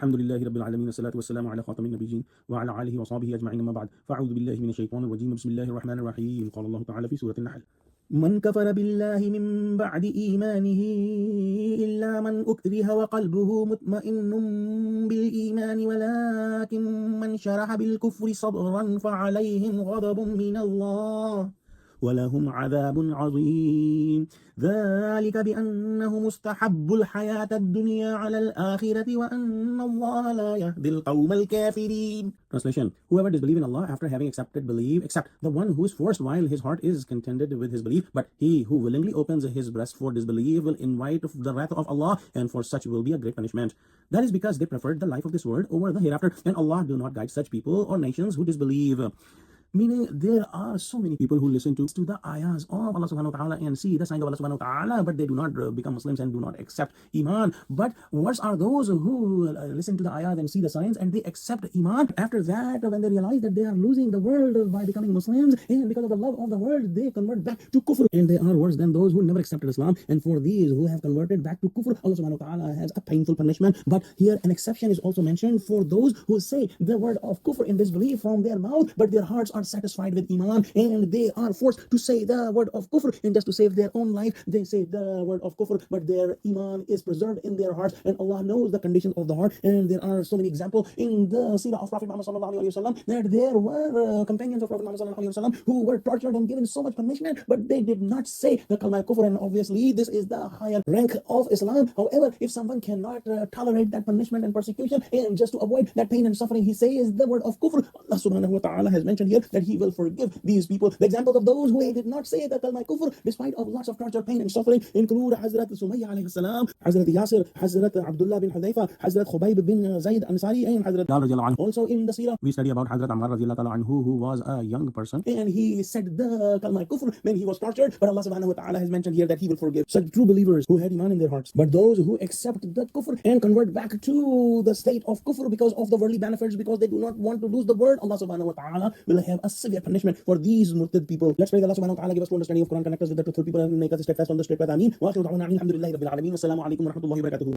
الحمد لله رب العالمين والصلاة والسلام على خاتم النبيين وعلى آله وصحبه أجمعين أما بعد فأعوذ بالله من الشيطان الرجيم بسم الله الرحمن الرحيم قال الله تعالى في سورة النحل من كفر بالله من بعد إيمانه إلا من أكره وقلبه مطمئن بالإيمان ولكن من شرح بالكفر صدرا فعليهم غضب من الله ولهم عذاب عظيم ذلك بأنه مستحب الحياة الدنيا على الآخرة وأن الله لا يهدي القوم الكافرين. Translation: Whoever disbelieves in Allah after having accepted belief, except the one who is forced while his heart is contented with his belief, but he who willingly opens his breast for disbelief will invite the wrath of Allah, and for such will be a great punishment. That is because they preferred the life of this world over the hereafter, and Allah do not guide such people or nations who disbelieve. Meaning, there are so many people who listen to the ayahs of Allah subhanahu wa ta'ala and see the signs of Allah subhanahu wa ta'ala, but they do not become Muslims and do not accept Iman. But worse are those who listen to the ayahs and see the signs and they accept Iman. After that, when they realize that they are losing the world by becoming Muslims, and because of the love of the world, they convert back to kufr. And they are worse than those who never accepted Islam. And for these who have converted back to kufr, Allah subhanahu wa ta'ala has a painful punishment. But here an exception is also mentioned for those who say the word of kufr in disbelief from their mouth, but their hearts are satisfied with Iman, and they are forced to say the word of kufr, and just to save their own life they say the word of kufr, but their Iman is preserved in their hearts, and Allah knows the conditions of the heart. And there are so many examples in the seerah of Prophet Muhammad sallallahu alaihi wasallam that there were companions of Prophet Muhammad sallallahu alaihi wasallam who were tortured and given so much punishment, but they did not say the kalma kufr, and obviously this is the higher rank of Islam. However, if someone cannot tolerate that punishment and persecution, and just to avoid that pain and suffering, he says the word of kufr, Allah subhanahu wa ta'ala has mentioned here that he will forgive these people. The examples of those who did not say the kalma kufr despite of lots of torture, pain and suffering include Hazrat Sumayya alayhi salam, Hazrat Yasir, Hazrat Abdullah bin Hudhayfa, Hazrat Khubayb bin Zayd Ansari, and Hazrat Bilal radiallahu anhu. Also in the seerah we study about Hazrat Ammar radiallahu anhu, who was a young person and he said the kalma kufr when he was tortured, but Allah subhanahu wa ta'ala has mentioned here that he will forgive such true believers who had Iman in their hearts. But those who accept the kufr and convert back to the state of kufr because of the worldly benefits, because they do not want to lose the word, Allah subhanahu wa ta'ala will have a severe punishment for these murtad people. Let's pray that Allah subhanahu wa ta'ala give us full understanding of Quran, connect us with the truthful people, and make us steadfast on the straight path. Ameen. Wa akhiru da'wana alhamdulillahi rabbil alamin. Wassalamu alaikum wa rahmatullahi wa barakatuh.